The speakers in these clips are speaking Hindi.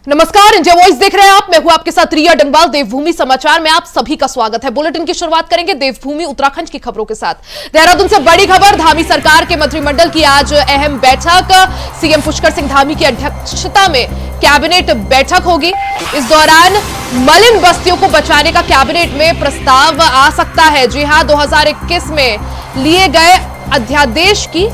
नमस्कार, इंडिया वॉइस देख रहे हैं आप। मैं हूं आपके साथ रिया डंगवाल। देवभूमि समाचार में आप सभी का स्वागत है। बुलेटिन की शुरुआत करेंगे देवभूमि उत्तराखंड की खबरों के साथ। देहरादून से बड़ी खबर, धामी सरकार के मंत्रिमंडल की आज अहम बैठक। सीएम पुष्कर सिंह धामी की अध्यक्षता में कैबिनेट बैठक होगी। इस दौरान मलिन बस्तियों को बचाने का कैबिनेट में प्रस्ताव आ सकता है। जी हां, 2021 में लिए गए अध्यादेश की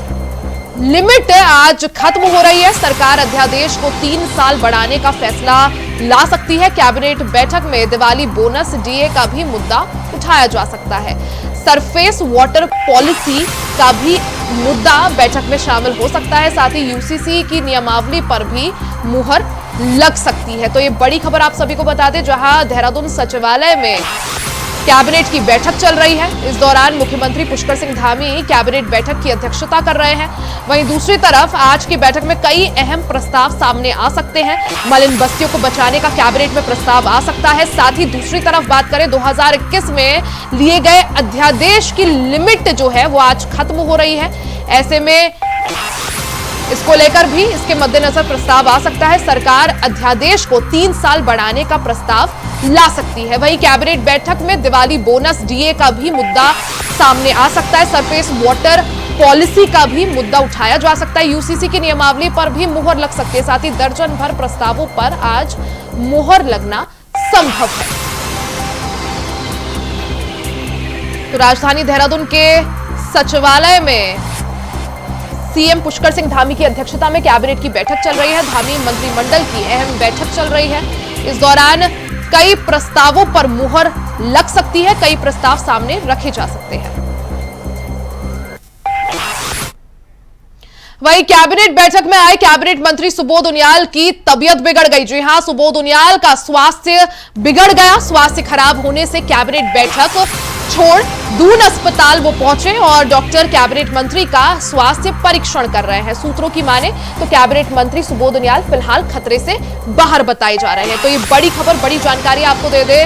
लिमिट आज खत्म हो रही है। सरकार अध्यादेश को 3 साल बढ़ाने का फैसला ला सकती है। कैबिनेट बैठक में दिवाली बोनस डीए का भी मुद्दा उठाया जा सकता है। सरफेस वाटर पॉलिसी का भी मुद्दा बैठक में शामिल हो सकता है। साथ ही यूसीसी की नियमावली पर भी मुहर लग सकती है। तो ये बड़ी खबर आप सभी को बता दें, जहां देहरादून सचिवालय में कैबिनेट की बैठक चल रही है। इस दौरान मुख्यमंत्री पुष्कर सिंह धामी कैबिनेट बैठक की अध्यक्षता कर रहे हैं। वहीं दूसरी तरफ आज की बैठक में कई अहम प्रस्ताव सामने आ सकते हैं। मलिन बस्तियों को बचाने का कैबिनेट में प्रस्ताव आ सकता है। साथ ही दूसरी तरफ बात करें, 2021 में लिए गए अध्यादेश की लिमिट जो है वो आज खत्म हो रही है। ऐसे में इसको लेकर भी इसके मद्देनजर प्रस्ताव आ सकता है। सरकार अध्यादेश को 3 साल बढ़ाने का प्रस्ताव ला सकती है। वहीं कैबिनेट बैठक में दिवाली बोनस डीए का भी मुद्दा सामने आ सकता है। सरफेस वाटर पॉलिसी का भी मुद्दा उठाया जा सकता है। यूसीसी की नियमावली पर भी मुहर लग सकती है। साथ ही दर्जन भर प्रस्तावों पर आज मुहर लगना संभव है। तो राजधानी देहरादून के सचिवालय में सीएम पुष्कर सिंह धामी की अध्यक्षता में कैबिनेट की बैठक चल रही है। धामी मंत्रिमंडल की अहम बैठक चल रही है। इस दौरान कई प्रस्तावों पर मुहर लग सकती है। कई प्रस्ताव सामने रखे जा सकते हैं। वहीं कैबिनेट बैठक में आए कैबिनेट मंत्री सुबोध उनियाल की तबीयत बिगड़ गई। जी हां, सुबोध उनियाल का स्वास्थ्य बिगड़ गया। स्वास्थ्य खराब होने से कैबिनेट बैठक छोड़ दून अस्पताल वो पहुंचे और डॉक्टर कैबिनेट मंत्री का स्वास्थ्य परीक्षण कर रहे हैं। सूत्रों की माने तो कैबिनेट मंत्री सुबोध उनियाल फिलहाल खतरे से बाहर बताए जा रहे हैं। तो ये बड़ी खबर, बड़ी जानकारी आपको दे दे,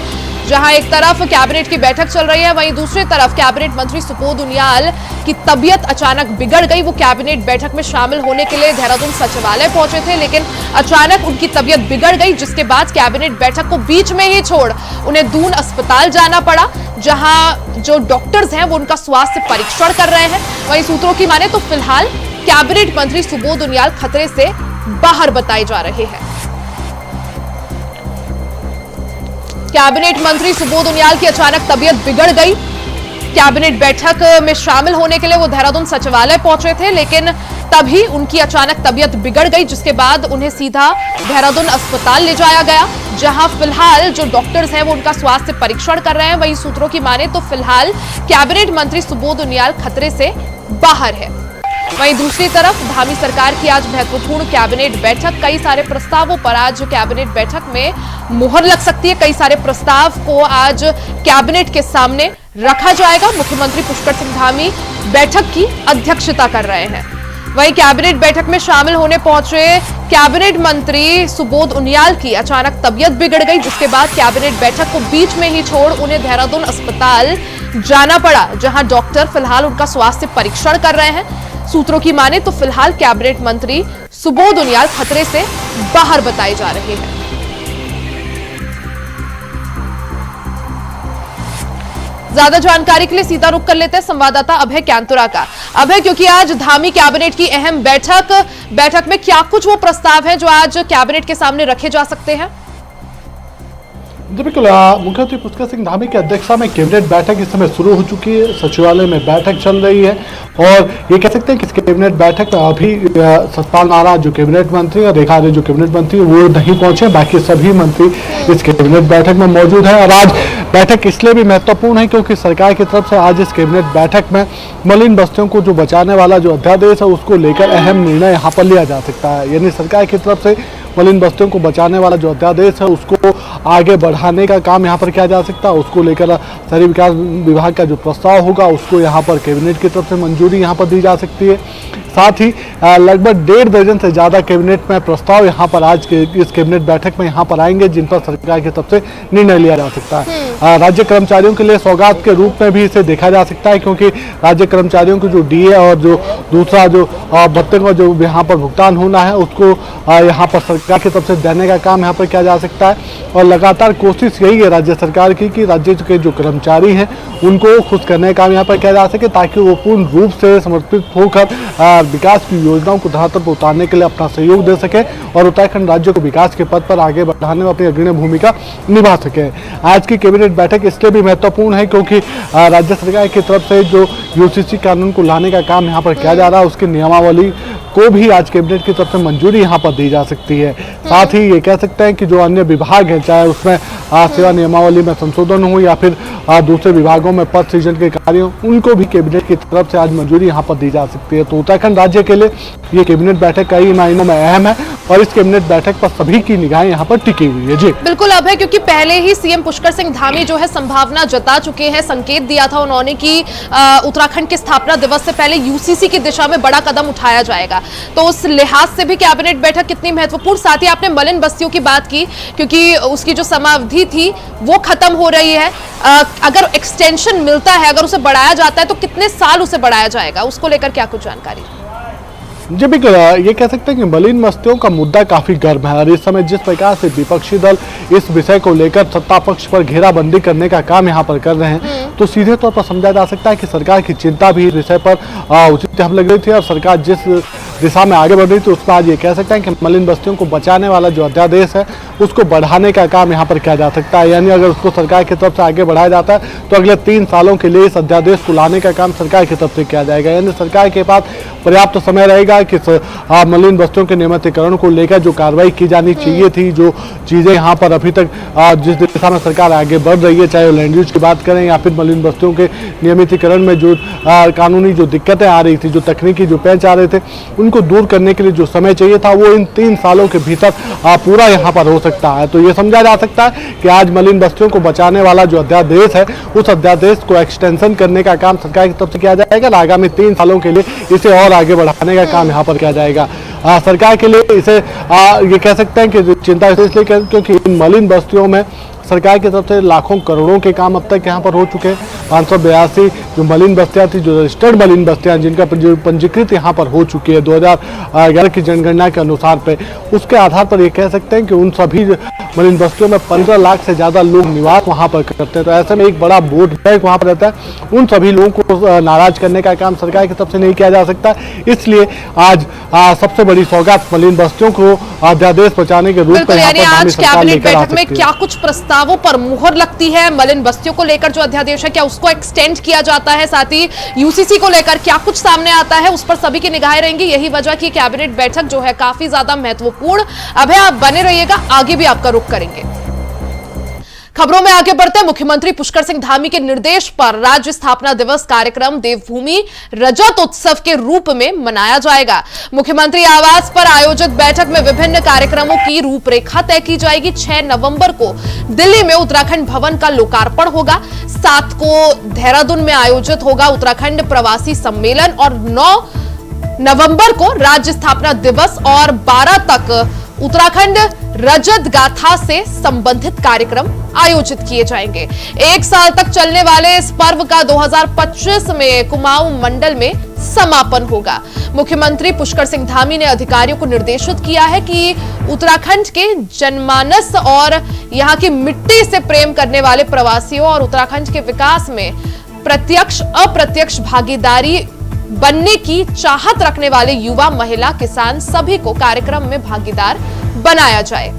जहां एक तरफ कैबिनेट की बैठक चल रही है, वहीं दूसरी तरफ कैबिनेट मंत्री सुबोध उनियाल की तबीयत अचानक बिगड़ गई। वो कैबिनेट बैठक में शामिल होने के लिए देहरादून सचिवालय पहुंचे थे, लेकिन अचानक उनकी तबीयत बिगड़ गई, जिसके बाद कैबिनेट बैठक को बीच में ही छोड़ उन्हें दून अस्पताल जाना पड़ा, जहां जो डॉक्टर्स हैं वो उनका स्वास्थ्य परीक्षण कर रहे हैं। वहीं सूत्रों की माने तो फिलहाल कैबिनेट मंत्री सुबोध उनियाल खतरे से बाहर बताए जा रहे हैं। कैबिनेट मंत्री सुबोध उनियाल की अचानक तबीयत बिगड़ गई। कैबिनेट बैठक में शामिल होने के लिए वो देहरादून सचिवालय पहुंचे थे, लेकिन तभी उनकी अचानक तबीयत बिगड़ गई, जिसके बाद उन्हें सीधा देहरादून अस्पताल ले जाया गया, जहां फिलहाल जो डॉक्टर्स हैं वो उनका स्वास्थ्य परीक्षण कर रहे हैं। वहीं सूत्रों की माने तो फिलहाल कैबिनेट मंत्री सुबोध उनियाल खतरे से बाहर है। वहीं दूसरी तरफ धामी सरकार की आज महत्वपूर्ण कैबिनेट बैठक। कई सारे प्रस्तावों पर आज कैबिनेट बैठक में मुहर लग सकती है। कई सारे प्रस्ताव को आज कैबिनेट के सामने रखा जाएगा। मुख्यमंत्री पुष्कर सिंह धामी बैठक की अध्यक्षता कर रहे हैं। वहीं कैबिनेट बैठक में शामिल होने पहुंचे कैबिनेट मंत्री सुबोध उनियाल की अचानक तबीयत बिगड़ गई, जिसके बाद कैबिनेट बैठक को बीच में ही छोड़ उन्हें देहरादून अस्पताल जाना पड़ा, जहां डॉक्टर फिलहाल उनका स्वास्थ्य परीक्षण कर रहे हैं। सूत्रों की माने तो फिलहाल कैबिनेट मंत्री सुबोध उनियाल खतरे से बाहर बताए जा रहे हैं। ज्यादा जानकारी के लिए सीधा रुख कर लेते हैं संवाददाता अभय कैंतुरा का। अभय, क्योंकि आज धामी कैबिनेट की अहम बैठक में क्या कुछ वो प्रस्ताव हैं जो आज कैबिनेट के सामने रखे जा सकते हैं? जी बिल्कुल, मुख्यमंत्री पुष्कर सिंह धामी की अध्यक्षता में कैबिनेट बैठक इस समय शुरू हो चुकी है। सचिवालय में बैठक चल रही है और ये कह सकते हैं कि इस कैबिनेट बैठक में अभी सतपाल नारायण जो कैबिनेट मंत्री और रेखा आर्य जो कैबिनेट मंत्री वो नहीं पहुंचे, बाकी सभी मंत्री इस कैबिनेट बैठक में मौजूद है। और आज बैठक इसलिए भी महत्वपूर्ण है क्योंकि सरकार की तरफ से आज इस कैबिनेट बैठक में मलिन बस्तियों को जो बचाने वाला जो अध्यादेश है उसको लेकर अहम निर्णय यहाँ पर लिया जा सकता है। यानी सरकार की तरफ से मलिन बस्तियों को बचाने वाला जो अध्यादेश है उसको आगे बढ़ाने का काम यहाँ पर किया जा सकता है। उसको लेकर शहरी विकास विभाग का जो प्रस्ताव होगा उसको यहाँ पर कैबिनेट की तरफ से मंजूरी यहाँ पर दी जा सकती है। साथ ही लगभग 1.5 दर्जन से ज़्यादा कैबिनेट में प्रस्ताव यहाँ पर आज के इस कैबिनेट बैठक में यहाँ पर आएंगे, जिन पर सरकार की तरफ से निर्णय लिया जा सकता है। राज्य कर्मचारियों के लिए सौगात के रूप में भी इसे देखा जा सकता है, क्योंकि राज्य कर्मचारियों को जो डीए और जो दूसरा जो भत्ते का जो यहाँ पर भुगतान होना है उसको यहाँ पर सरकार की तरफ से देने का काम यहाँ पर किया जा सकता है। और लगातार कोशिश यही है राज्य सरकार की कि राज्य के जो कर्मचारी हैं उनको खुश करने का काम यहाँ पर किया जा सके, ताकि वो पूर्ण रूप से समर्पित होकर विकास की योजनाओं को धरातल पर उतारने के लिए अपना सहयोग दे सके और उत्तराखंड राज्य को विकास के पथ पर आगे बढ़ाने में अपनी अग्रणी भूमिका निभा सके। आज की कैबिनेट बैठक इसलिए भी महत्वपूर्ण है क्योंकि राज्य सरकार की तरफ से जो यूसीसी कानून को लाने का काम यहाँ पर किया जा रहा है उसकी नियमावली को भी आज कैबिनेट की तरफ से मंजूरी यहाँ पर दी जा सकती है। साथ ही ये कह सकते हैं कि जो अन्य विभाग हैं, चाहे उसमें सेवा नियमावली में संशोधन हो या फिर दूसरे विभागों में पद सृजन के कार्यों, उनको भी कैबिनेट की तरफ से आज मंजूरी यहाँ पर दी जा सकती है। तो उत्तराखंड राज्य के लिए ये कैबिनेट बैठक कई मायनों में अहम है और इस कैबिनेट बैठक पर सभी की निगाहें यहाँ पर टिकी हुई है। जी बिल्कुल अब है, क्योंकि पहले ही सीएम पुष्कर सिंह धामी जो है संभावना जता चुके हैं, संकेत दिया था उन्होंने कि उत्तराखंड के स्थापना दिवस से पहले यूसीसी की दिशा में बड़ा कदम उठाया जाएगा। तो उस लिहाज से भी कैबिनेट बैठक कितनी महत्वपूर्ण। साथ ही आपने मलिन बस्तियों की बात की, क्योंकि उसकी जो समावधि थी वो खत्म हो रही है। अगर एक्सटेंशन मिलता है, अगर उसे बढ़ाया जाता है तो कितने साल उसे बढ़ाया जाएगा, उसको लेकर क्या कुछ जानकारी? जी बिल्कुल, ये कह सकते हैं कि मलिन बस्तियों का मुद्दा काफी गर्म है और इस समय जिस प्रकार से विपक्षी दल इस विषय को लेकर सत्ता पक्ष पर घेराबंदी करने का काम यहाँ पर कर रहे हैं, तो सीधे तौर पर समझा जा सकता है कि सरकार की चिंता भी इस विषय पर उचित हम लग रही थी और सरकार जिस दिशा में आगे बढ़ रही थी उसमें आज ये कह सकते हैं कि मलिन बस्तियों को बचाने वाला जो अध्यादेश है उसको बढ़ाने का काम यहाँ पर किया जा सकता है। यानी अगर उसको सरकार की तरफ से आगे बढ़ाया जाता है तो अगले 3 सालों के लिए इस अध्यादेश को लाने का काम सरकार की तरफ से किया जाएगा। यानी सरकार के पास पर्याप्त समय रहेगा कि मलिन बस्तियों के नियमितीकरण को लेकर जो कार्रवाई की जानी चाहिए थी, जो चीज़ें यहाँ पर अभी तक जिस दिशा में सरकार आगे बढ़ रही है, चाहे वो लैंड यूज की बात करें या फिर मलिन बस्तियों के नियमितीकरण में जो कानूनी जो दिक्कतें आ रही थी, जो तकनीकी जो पेच आ रहे थे, उनको दूर करने के लिए जो समय चाहिए था वो इन 3 सालों के भीतर पूरा यहाँ पर हो सकता है। तो ये समझा जा सकता है कि आज मलिन बस्तियों को बचाने वाला जो अध्यादेश है उस अध्यादेश को एक्सटेंशन करने का काम सरकार की तरफ से किया जाएगा और आगामी 3 सालों के लिए इसे और आगे बढ़ाने का काम यहाँ पर किया जाएगा। सरकार के लिए इसे ये कह सकते हैं कि चिंता इसलिए क्योंकि इन मलिन बस्तियों में सरकार की तरफ से लाखों करोड़ों के काम अब तक यहाँ पर हो चुके हैं। 582 जो मलिन बस्तियाँ थी, जो रजिस्टर्ड मलिन बस्तियाँ जिनका पंजीकृत यहाँ पर हो चुकी है 2011 की जनगणना के अनुसार पे, उसके आधार पर ये कह सकते हैं कि उन सभी मलिन बस्तियों में 15 लाख से ज़्यादा लोग निवास वहाँ पर करते हैं। तो ऐसे में एक बड़ा वोट बैंक वहाँ पर रहता है, उन सभी लोगों को नाराज करने का काम सरकार की तरफ से नहीं किया जा सकता। इसलिए आज सबसे बड़ी सौगात मलिन बस्तियों को अध्यादेश बचाने के रूप में आज कैबिनेट बैठक में क्या कुछ प्रस्तावों पर मुहर लगती है? मलिन बस्तियों को लेकर जो अध्यादेश है क्या उसको एक्सटेंड किया जाता है? साथ ही यूसीसी को लेकर क्या कुछ सामने आता है, उस पर सभी की निगाहें रहेंगी। यही वजह की कैबिनेट बैठक जो है काफी ज्यादा महत्वपूर्ण। अब है, आप बने रहिएगा, आगे भी आपका रुख करेंगे। खबरों में आगे बढ़ते हैं। मुख्यमंत्री पुष्कर सिंह धामी के निर्देश पर राज्य स्थापना दिवस कार्यक्रम देवभूमि रजत उत्सव के रूप में मनाया जाएगा। मुख्यमंत्री आवास पर आयोजित बैठक में विभिन्न कार्यक्रमों की रूपरेखा तय की जाएगी। 6 नवंबर को दिल्ली में उत्तराखंड भवन का लोकार्पण होगा। 7 को देहरादून में आयोजित होगा उत्तराखंड प्रवासी सम्मेलन और 9 नवंबर को राज्य स्थापना दिवस और 12 तक उत्तराखंड रजत गाथा से संबंधित कार्यक्रम आयोजित किए जाएंगे। 1 साल तक चलने वाले इस पर्व का 2025 में कुमाऊं मंडल में समापन होगा। मुख्यमंत्री पुष्कर सिंह धामी ने अधिकारियों को निर्देशित किया है कि उत्तराखंड के जनमानस और यहां की मिट्टी से प्रेम करने वाले प्रवासियों और उत्तराखंड के विकास में प्रत्यक्ष अप्रत्यक्ष भागीदारी बनने की चाहत रखने वाले युवा, महिला, किसान सभी को कार्यक्रम में भागीदार बनाया जाए।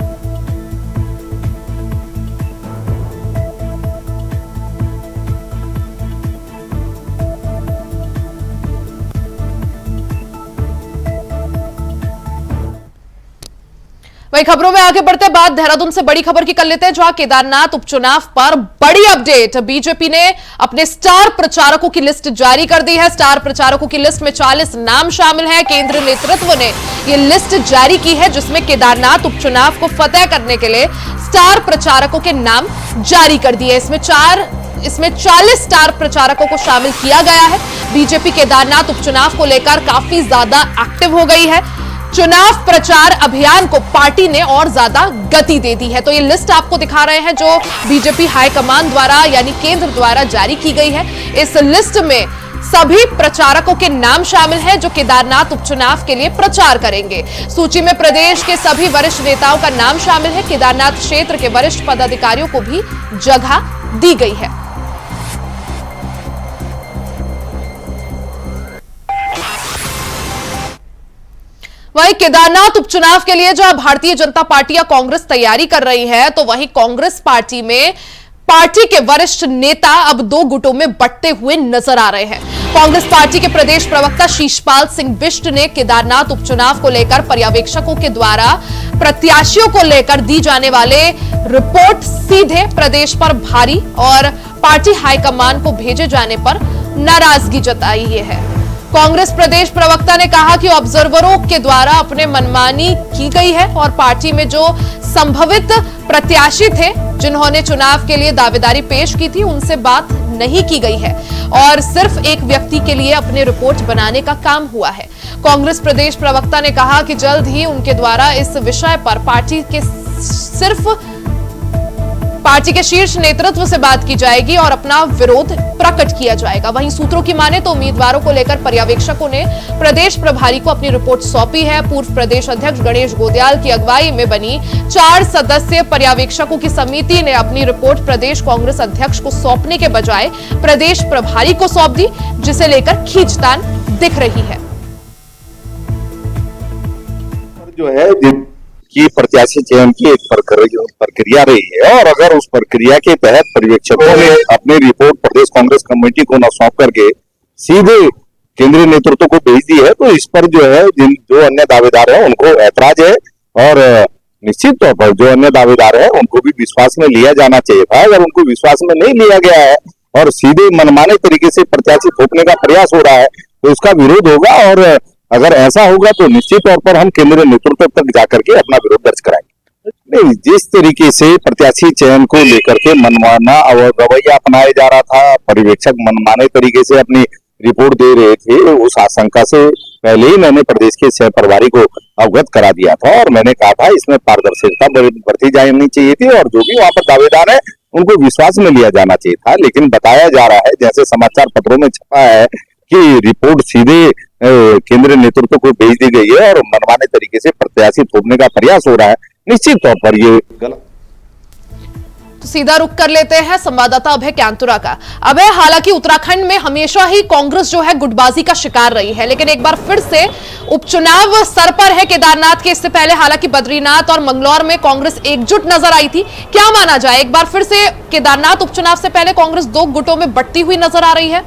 वही खबरों में आगे बढ़ते बाद देहरादून से बड़ी खबर की कर लेते हैं, जहां केदारनाथ उपचुनाव पर बड़ी अपडेट। बीजेपी ने अपने स्टार प्रचारकों की लिस्ट जारी कर दी है। स्टार प्रचारकों की लिस्ट में 40 नाम शामिल हैं। केंद्रीय नेतृत्व ने यह लिस्ट जारी की है, जिसमें केदारनाथ उपचुनाव को फतेह करने के लिए स्टार प्रचारकों के नाम जारी कर दिए। इसमें 40 स्टार प्रचारकों को शामिल किया गया है। बीजेपी केदारनाथ उपचुनाव को लेकर काफी ज्यादा एक्टिव हो गई है। चुनाव प्रचार अभियान को पार्टी ने और ज्यादा गति दे दी है। तो ये लिस्ट आपको दिखा रहे हैं जो बीजेपी हाईकमान द्वारा यानी केंद्र द्वारा जारी की गई है। इस लिस्ट में सभी प्रचारकों के नाम शामिल हैं जो केदारनाथ उपचुनाव के लिए प्रचार करेंगे। सूची में प्रदेश के सभी वरिष्ठ नेताओं का नाम शामिल है। केदारनाथ क्षेत्र के वरिष्ठ पदाधिकारियों को भी जगह दी गई है। वहीं केदारनाथ उपचुनाव के लिए जहां भारतीय जनता पार्टी या कांग्रेस तैयारी कर रही है, तो वहीं कांग्रेस पार्टी में पार्टी के वरिष्ठ नेता अब दो गुटों में बंटते हुए नजर आ रहे हैं। कांग्रेस पार्टी के प्रदेश प्रवक्ता शीशपाल सिंह बिष्ट ने केदारनाथ उपचुनाव को लेकर पर्यवेक्षकों के द्वारा प्रत्याशियों को लेकर दी जाने वाले रिपोर्ट सीधे प्रदेश पर भारी और पार्टी हाईकमान को भेजे जाने पर नाराजगी जताई है। कांग्रेस प्रदेश प्रवक्ता ने कहा कि ऑब्जर्वरों के द्वारा अपने मनमानी की गई है और पार्टी में जो संभावित प्रत्याशी थे जिन्होंने चुनाव के लिए दावेदारी पेश की थी उनसे बात नहीं की गई है और सिर्फ एक व्यक्ति के लिए अपने रिपोर्ट बनाने का काम हुआ है। कांग्रेस प्रदेश प्रवक्ता ने कहा कि जल्द ही उनके द्वारा इस विषय पर पार्टी के शीर्ष नेतृत्व से बात की जाएगी और अपना विरोध प्रकट किया जाएगा। वहीं सूत्रों की माने तो उम्मीदवारों को लेकर पर्यवेक्षकों ने प्रदेश प्रभारी को अपनी रिपोर्ट सौंपी है। पूर्व प्रदेश अध्यक्ष गणेश गोदयाल की अगुवाई में बनी 4 सदस्यीय पर्यवेक्षकों की समिति ने अपनी रिपोर्ट प्रदेश कांग्रेस अध्यक्ष को सौंपने के बजाय प्रदेश प्रभारी को सौंप दी, जिसे लेकर खींचतान दिख रही है। जो है कि प्रत्याशी चयन की एक प्रक्रिया रही है और अगर उस प्रक्रिया के तहत पर्यवेक्षकों ने अपनी रिपोर्ट प्रदेश कांग्रेस कमेटी को न सौंप करके सीधे केंद्रीय नेतृत्व को भेज दी है, तो इस पर जो है जो अन्य दावेदार हैं उनको ऐतराज है और निश्चित तौर पर जो अन्य दावेदार हैं उनको भी विश्वास में लिया जाना चाहिए था। अगर उनको विश्वास में नहीं लिया गया है और सीधे मनमाने तरीके से प्रत्याशी थोपने का प्रयास हो रहा है तो उसका विरोध होगा और अगर ऐसा होगा तो निश्चित तौर पर हम केंद्रीय नेतृत्व तक जाकर के अपना विरोध दर्ज कराएंगे। नहीं, जिस तरीके से प्रत्याशी चयन को लेकर के मनमाना रवैया अपनाया जा रहा था, पर्यवेक्षक मनमाने तरीके से अपनी रिपोर्ट दे रहे थे, उस आशंका से पहले ही मैंने प्रदेश के सह प्रभारी को अवगत करा दिया था और मैंने कहा था इसमें पारदर्शिता बरती जानी चाहिए थी और जो भी वहां पर दावेदार है उनको विश्वास में लिया जाना चाहिए था। लेकिन बताया जा रहा है, जैसे समाचार पत्रों में छपा है, कि रिपोर्ट सीधे केंद्रीय नेतृत्व को भेज दी गई है और मनमाने तरीके से प्रत्याशी थोपने का प्रयास हो रहा है। निश्चित तौर पर ये गलत। तो सीधा रुख कर लेते हैं संवाददाता अभय कैंतुरा का। अभय, हालांकि उत्तराखंड में हमेशा ही कांग्रेस जो है गुटबाजी का शिकार रही है, लेकिन एक बार फिर से उपचुनाव सर पर है केदारनाथ के। इससे पहले हालांकि बद्रीनाथ और मंगलौर में कांग्रेस एकजुट नजर आई थी। क्या माना जाए, एक बार फिर से केदारनाथ उपचुनाव से पहले कांग्रेस 2 गुटों में बंटती हुई नजर आ रही है?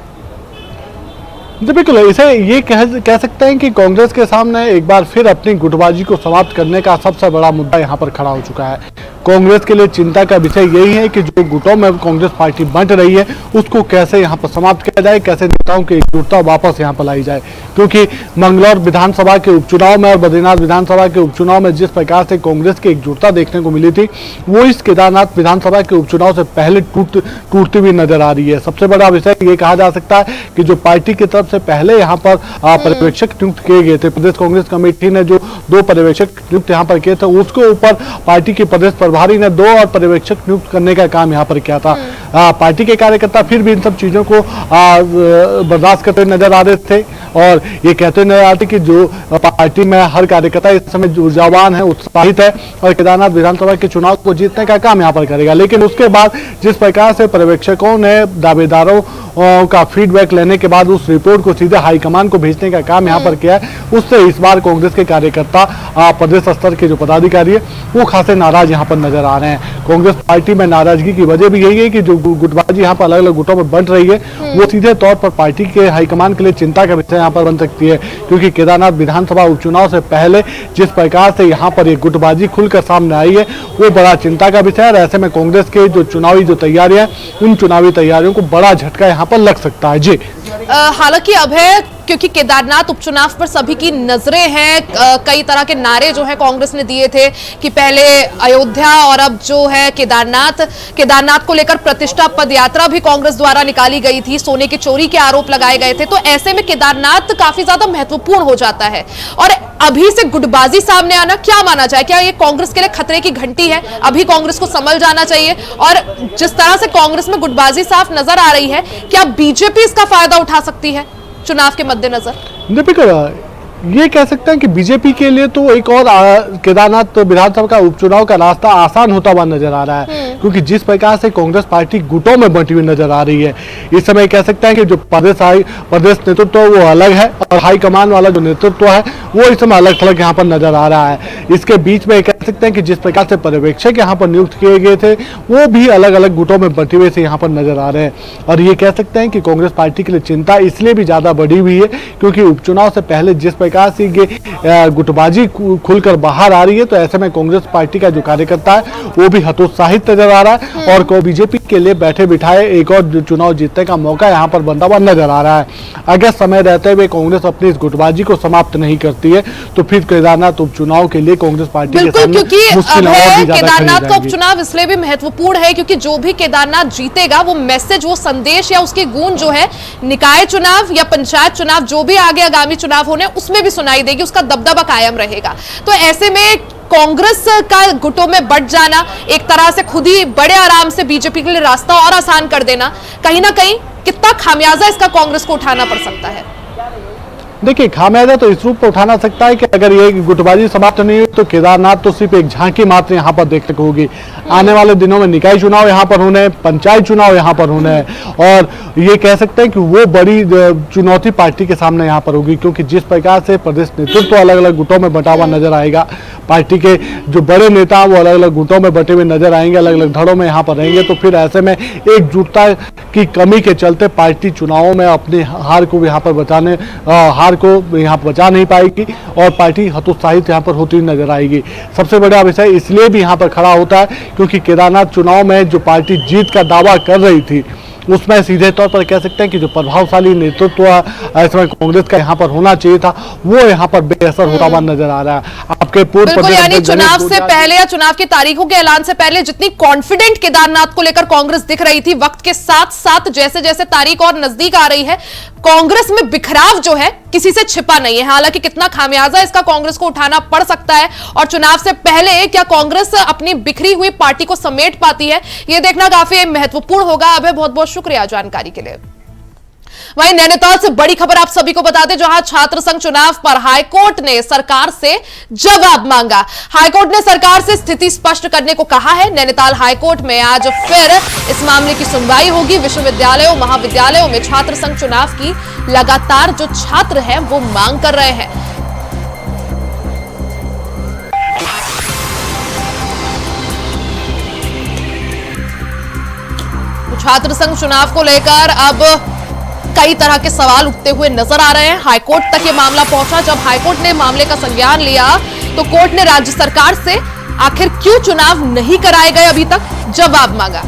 जी बिल्कुल, इसे ये कह सकते हैं कि कांग्रेस के सामने एक बार फिर अपनी गुटबाजी को समाप्त करने का सबसे बड़ा मुद्दा यहाँ पर खड़ा हो चुका है। कांग्रेस के लिए चिंता का विषय यही है कि जो गुटों में कांग्रेस पार्टी बंट रही है उसको कैसे यहाँ पर समाप्त किया जाए, कैसे नेताओं की एकजुटता वापस यहाँ पर लाई जाए। क्योंकि मंगलौर विधानसभा के उपचुनाव में और बद्रीनाथ विधानसभा के उपचुनाव में जिस प्रकार से कांग्रेस की एकजुटता देखने को मिली थी, वो इस केदारनाथ विधानसभा के उपचुनाव से पहले टूटती हुई नजर आ रही है। सबसे बड़ा विषय ये कहा जा सकता है कि जो पार्टी की तरफ से पहले यहाँ पर पर्यवेक्षक नियुक्त किए गए थे, प्रदेश कांग्रेस कमेटी ने जो 2 पर्यवेक्षक नियुक्त यहाँ पर किए थे, उसके ऊपर पार्टी के प्रदेश प्रभारी ने 2 और पर्यवेक्षक नियुक्त करने का काम यहाँ पर किया था। पार्टी के कार्यकर्ता फिर भी इन सब चीजों को बर्दाश्त करते नजर आ रहे थे और ये कहते नजर आते कि जो पार्टी में हर कार्यकर्ता इस समय ऊर्जावान है, उत्साहित है और केदारनाथ विधानसभा के चुनाव को जीतने का काम यहाँ पर करेगा। लेकिन उसके बाद जिस प्रकार से पर्यवेक्षकों ने दावेदारों का फीडबैक लेने के बाद उस रिपोर्ट को सीधे हाईकमान को भेजने का काम यहाँ पर किया है, उससे इस बार कांग्रेस के कार्यकर्ता, प्रदेश स्तर के जो पदाधिकारी है वो खासे नाराज यहाँ पर नजर आ रहे हैं। कांग्रेस पार्टी में नाराजगी की वजह भी यही है कि जो गुटबाजी यहाँ पर अलग अलग गुटों में बंट रही है वो सीधे तौर पर पार्टी के हाईकमान के लिए चिंता का विषय यहाँ पर बन सकती है। क्योंकि केदारनाथ विधानसभा उपचुनाव से पहले जिस प्रकार से यहाँ पर ये गुटबाजी खुलकर सामने आई है वो बड़ा चिंता का विषय है। ऐसे में कांग्रेस के जो चुनावी जो तैयारियां, उन चुनावी तैयारियों को बड़ा झटका यहाँ पर लग सकता है। जी हालांकि अभय, क्योंकि केदारनाथ उपचुनाव पर सभी की नजरें हैं। कई तरह के नारे जो है कांग्रेस ने दिए थे कि पहले अयोध्या और अब जो है केदारनाथ को लेकर प्रतिष्ठा पद यात्रा भी कांग्रेस द्वारा निकाली गई थी, सोने की चोरी के आरोप लगाए गए थे। तो ऐसे में केदारनाथ काफी ज्यादा महत्वपूर्ण हो जाता है और अभी से गुटबाजी सामने आना क्या माना जाए, क्या ये कांग्रेस के लिए खतरे की घंटी है? अभी कांग्रेस को संभल जाना चाहिए। और जिस तरह से कांग्रेस में गुटबाजी साफ नजर आ रही है, क्या बीजेपी इसका फायदा उठा सकती है चुनाव के मद्देनजर? दीपिका, ये कह सकते हैं कि बीजेपी के लिए तो एक और केदारनाथ विधानसभा का उपचुनाव का रास्ता आसान होता हुआ नजर आ रहा है, क्योंकि जिस प्रकार से कांग्रेस पार्टी गुटों में बंटी हुई नजर आ रही है, इस समय कह सकते हैं कि जो प्रदेश नेतृत्व वो अलग है और हाईकमान वाला जो नेतृत्व है वो इस समय अलग थलग यहाँ पर नजर आ रहा है। इसके बीच में कह सकते हैं कि जिस प्रकार से पर्यवेक्षक यहाँ पर नियुक्त किए गए थे वो भी अलग अलग गुटों में बंटे हुए से यहाँ पर नजर आ रहे हैं। और ये कह सकते हैं कि कांग्रेस पार्टी के लिए चिंता इसलिए भी ज्यादा बढ़ी हुई है क्योंकि उपचुनाव से पहले जिस प्रकार से ये गुटबाजी खुलकर बाहर आ रही है, तो ऐसे में कांग्रेस पार्टी का जो कार्यकर्ता है वो भी हतोत्साहित नजर आ रहा है और को बीजेपी के लिए बैठे बिठाए एक और चुनाव जीतने का मौका यहाँ पर बनता हुआ नजर आ रहा है। अगर समय रहते हुए कांग्रेस अपनी इस गुटबाजी को समाप्त नहीं करती है तो फिर केदारनाथ उपचुनाव के लिए कांग्रेस पार्टी के सामने मुश्किल और भी ज्यादा केदारनाथ का उपचुनाव इसलिए भी महत्वपूर्ण है क्योंकि जो भी केदारनाथ जीतेगा वो मैसेज, वो संदेश या उसकी गूंज जो है निकाय चुनाव या पंचायत चुनाव जो भी आगे आगामी चुनाव होने उसमें भी सुनाई देगी, उसका दबदबा कायम रहेगा। तो ऐसे में कांग्रेस का गुटों में बट जाना, एक तरह से खुद ही बड़े आराम से बीजेपी के लिए रास्ता और आसान कर देना, कहीं ना कहीं कितना खामियाजा इसका कांग्रेस को उठाना पड़ सकता है? देखिए, खामियाजा तो इस रूप में उठाना सकता है कि अगर ये गुटबाजी समाप्त नहीं हुई तो केदारनाथ तो सिर्फ एक झांकी मात्र यहाँ पर देखने को होगी। आने वाले दिनों में निकाय चुनाव यहाँ पर होने हैं, पंचायत चुनाव यहाँ पर होने हैं और ये कह सकते हैं कि वो बड़ी चुनौती पार्टी के सामने यहाँ पर होगी, क्योंकि जिस प्रकार से प्रदेश नेतृत्व अलग अलग गुटों में बटा हुआ नजर आएगा, पार्टी के जो बड़े नेता वो अलग अलग गुटों में बटे हुए नजर आएंगे, अलग अलग धड़ों में यहाँ पर रहेंगे, तो फिर ऐसे में एकजुटता की कमी के चलते पार्टी चुनावों में अपनी हार को यहाँ पर को यहाँ बचा नहीं पाएगी और पार्टी हतोत्साहित यहाँ पर होती नजर आएगी। सबसे बड़ा विषय इसलिए भी यहाँ पर खड़ा होता है क्योंकि केदारनाथ चुनाव में जो पार्टी जीत का दावा कर रही थी उसमें सीधे तौर पर कह सकते हैं कि जो प्रभावशाली नेतृत्व इसमें कांग्रेस का यहाँ पर होना चाहिए था वो यहाँ पर बेअसर होता हुआ नजर आ रहा है। आपके पूर्व यानी चुनाव से पहले या चुनाव की तारीखों के ऐलान से पहले जितनी कॉन्फिडेंट केदारनाथ को लेकर कांग्रेस दिख रही थी, वक्त के साथ साथ जैसे जैसे तारीख और नजदीक आ रही है कांग्रेस में बिखराव जो है किसी से छिपा नहीं है। हालांकि कितना खामियाजा इसका कांग्रेस को उठाना पड़ सकता है और चुनाव से पहले क्या कांग्रेस अपनी बिखरी हुई पार्टी को समेट पाती है, यह देखना काफी महत्वपूर्ण होगा। अभय, बहुत बहुत शुक्रिया जानकारी के लिए। वहीं नैनीताल से बड़ी खबर आप सभी को बता दें, जहां छात्र संघ चुनाव पर हाईकोर्ट ने सरकार से जवाब मांगा। हाईकोर्ट ने सरकार से स्थिति स्पष्ट करने को कहा है। नैनीताल हाईकोर्ट में आज फिर इस मामले की सुनवाई होगी। विश्वविद्यालयों महाविद्यालयों में छात्र संघ चुनाव की लगातार जो छात्र हैं वो मांग कर रहे हैं। छात्र संघ चुनाव को लेकर अब कई तरह के सवाल उठते हुए नजर आ रहे हैं। हाईकोर्ट तक ये मामला पहुंचा। जब हाईकोर्ट ने मामले का संज्ञान लिया तो कोर्ट ने राज्य सरकार से आखिर क्यों चुनाव नहीं कराए गए अभी तक जवाब मांगा।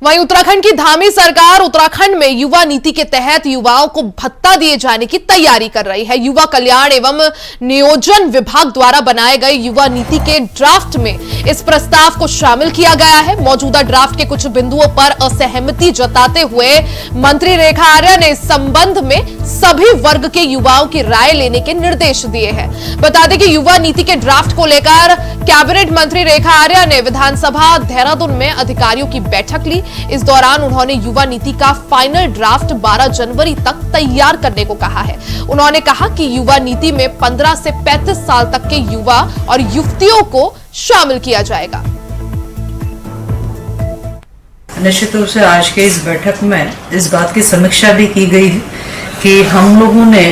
वहीं उत्तराखंड की धामी सरकार उत्तराखंड में युवा नीति के तहत युवाओं को भत्ता दिए जाने की तैयारी कर रही है। युवा कल्याण एवं नियोजन विभाग द्वारा बनाए गए युवा नीति के ड्राफ्ट में इस प्रस्ताव को शामिल किया गया है। मौजूदा ड्राफ्ट के कुछ बिंदुओं पर असहमति जताते हुए मंत्री रेखा आर्या ने इस संबंध में सभी वर्ग के युवाओं की राय लेने के निर्देश दिए हैं। बता दें कि युवा नीति के ड्राफ्ट को लेकर कैबिनेट मंत्री रेखा आर्या ने विधानसभा देहरादून में अधिकारियों की बैठक ली। इस दौरान उन्होंने युवा नीति का फाइनल ड्राफ्ट 12 जनवरी तक तैयार करने को कहा है। उन्होंने कहा कि युवा नीति में 15 से 35 साल तक के युवा और युवतियों को शामिल किया जाएगा। निश्चित रूप से आज के इस बैठक में इस बात की समीक्षा भी की गई है कि हम लोगों ने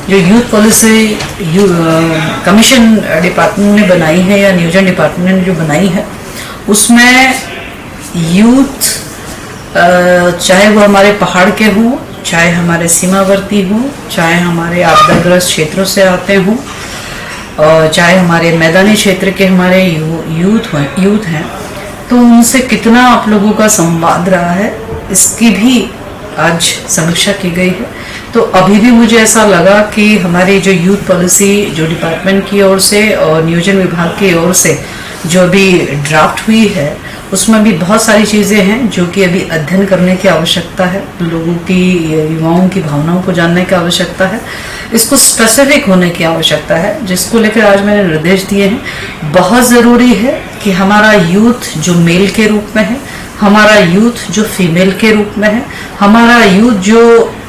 जो यूथ पॉलिसी कमीशन डिपार्टमेंट ने बनाई है या नियोजन डिपार्टमेंट ने जो बनाई है उसमें यूथ चाहे वो हमारे पहाड़ के हों, चाहे हमारे सीमावर्ती हों, चाहे हमारे आपदाग्रस्त क्षेत्रों से आते हों, और चाहे हमारे मैदानी क्षेत्र के हमारे यूथ हैं, तो उनसे कितना आप लोगों का संवाद रहा है, इसकी भी आज समीक्षा की गई है। तो अभी भी मुझे ऐसा लगा कि हमारी जो यूथ पॉलिसी जो डिपार्टमेंट की ओर से और नियोजन विभाग की ओर से जो अभी ड्राफ्ट हुई है, उसमें भी बहुत सारी चीज़ें हैं जो कि अभी अध्ययन करने की आवश्यकता है, लोगों की, युवाओं की भावनाओं को जानने की आवश्यकता है, इसको स्पेसिफिक होने की आवश्यकता है, जिसको लेकर आज मैंने निर्देश दिए हैं। बहुत ज़रूरी है कि हमारा यूथ जो मेल के रूप में है, हमारा यूथ जो फीमेल के रूप में है, हमारा यूथ जो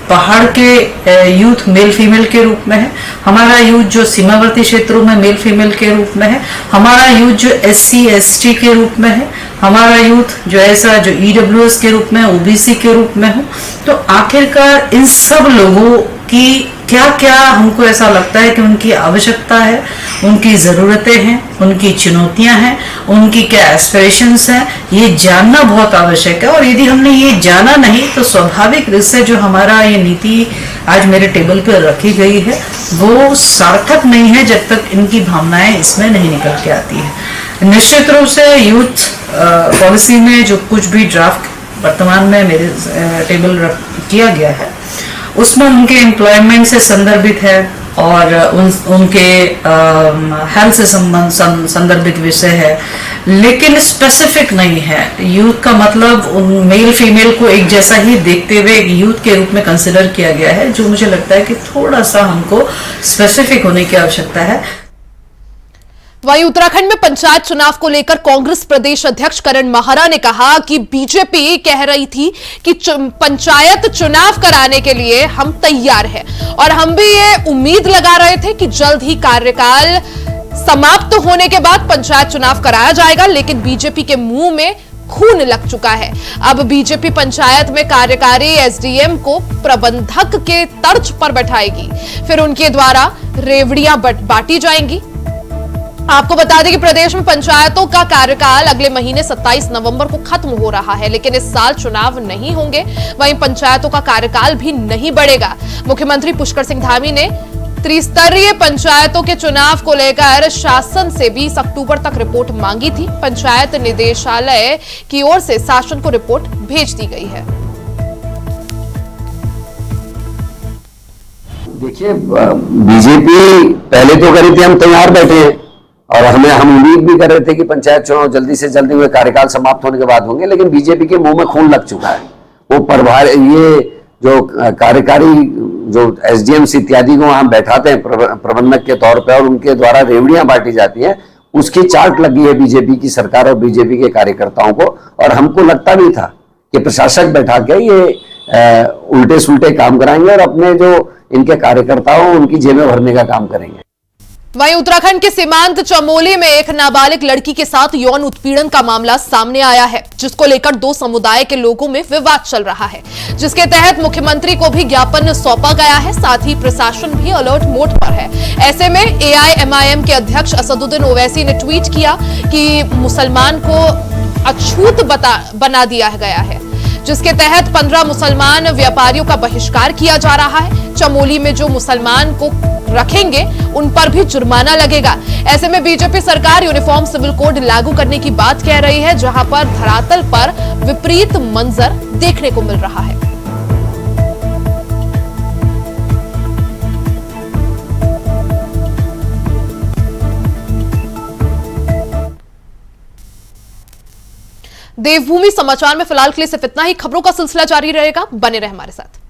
पहाड़ के यूथ मेल फीमेल के रूप में है, हमारा यूथ जो सीमावर्ती क्षेत्रों में मेल फीमेल के रूप में है, हमारा यूथ जो SC ST के रूप में है, हमारा यूथ जो ऐसा जो EWS के रूप में, OBC के रूप में हो, तो आखिरकार इन सब लोगों की क्या क्या हमको ऐसा लगता है कि उनकी आवश्यकता है, उनकी ज़रूरतें हैं, उनकी चुनौतियां हैं, उनकी क्या एस्पिरेशंस हैं, ये जानना बहुत आवश्यक है। और यदि हमने ये जाना नहीं तो स्वाभाविक रूप से जो हमारा ये नीति आज मेरे टेबल पर रखी गई है वो सार्थक नहीं है जब तक इनकी भावनाएं इसमें नहीं निकल के आती है। निश्चित रूप से यूथ पॉलिसी में जो कुछ भी ड्राफ्ट वर्तमान में मेरे टेबल किया गया है, उसमें उनके एम्प्लॉयमेंट से संदर्भित है और उनके हेल्थ से संदर्भित विषय है, लेकिन स्पेसिफिक नहीं है। यूथ का मतलब उन मेल फीमेल को एक जैसा ही देखते हुए एक यूथ के रूप में कंसिडर किया गया है, जो मुझे लगता है कि थोड़ा सा हमको स्पेसिफिक होने की आवश्यकता है। वहीं उत्तराखंड में पंचायत चुनाव को लेकर कांग्रेस प्रदेश अध्यक्ष करण माहरा ने कहा कि बीजेपी कह रही थी कि पंचायत चुनाव कराने के लिए हम तैयार हैं और हम भी ये उम्मीद लगा रहे थे कि जल्द ही कार्यकाल समाप्त होने के बाद पंचायत चुनाव कराया जाएगा, लेकिन बीजेपी के मुंह में खून लग चुका है। अब बीजेपी पंचायत में कार्यकारी SDM को प्रबंधक के तर्ज पर बैठाएगी, फिर उनके द्वारा रेवड़ियां बांटी जाएंगी। आपको बता दें कि प्रदेश में पंचायतों का कार्यकाल अगले महीने 27 नवंबर को खत्म हो रहा है, लेकिन इस साल चुनाव नहीं होंगे। वहीं पंचायतों का कार्यकाल भी नहीं बढ़ेगा। मुख्यमंत्री पुष्कर सिंह धामी ने त्रिस्तरीय पंचायतों के चुनाव को लेकर शासन से 20 अक्टूबर तक रिपोर्ट मांगी थी। पंचायत निदेशालय की ओर से शासन को रिपोर्ट भेज दी गई है। देखिए, बीजेपी पहले तो करी थी हम तैयार बैठे हैं और हम उम्मीद भी कर रहे थे कि पंचायत चुनाव जल्दी से जल्दी हुए कार्यकाल समाप्त होने के बाद होंगे, लेकिन बीजेपी के मुंह में खून लग चुका है। वो प्रभार ये जो कार्यकारी जो SDMs इत्यादि को वहां बैठाते हैं प्रबंधक के तौर पे और उनके द्वारा रेवड़ियां बांटी जाती हैं, उसकी चार्ट लगी है बीजेपी की सरकार और बीजेपी के कार्यकर्ताओं को। और हमको लगता भी था कि प्रशासक बैठा के ये उल्टे सुल्टे काम कराएंगे और अपने जो इनके कार्यकर्ताओं उनकी जेबें भरने का काम करेंगे। वहीं उत्तराखंड के सीमांत चमोली में एक नाबालिग लड़की के साथ यौन उत्पीड़न का मामला सामने आया है, जिसको लेकर दो समुदाय के लोगों में विवाद चल रहा है, जिसके तहत मुख्यमंत्री को भी ज्ञापन सौंपा गया है। साथ ही प्रशासन भी अलर्ट मोड पर है। ऐसे में AIMIM के अध्यक्ष असदुद्दीन ओवैसी ने ट्वीट किया कि मुसलमान को अछूत बना दिया गया है, जिसके तहत 15 मुसलमान व्यापारियों का बहिष्कार किया जा रहा है। चमोली में जो मुसलमान को रखेंगे उन पर भी जुर्माना लगेगा। ऐसे में बीजेपी सरकार यूनिफॉर्म सिविल कोड लागू करने की बात कह रही है, जहां पर धरातल पर विपरीत मंजर देखने को मिल रहा है। देवभूमि समाचार में फिलहाल के लिए सिर्फ इतना ही। खबरों का सिलसिला जारी रहेगा, बने रहे हमारे साथ।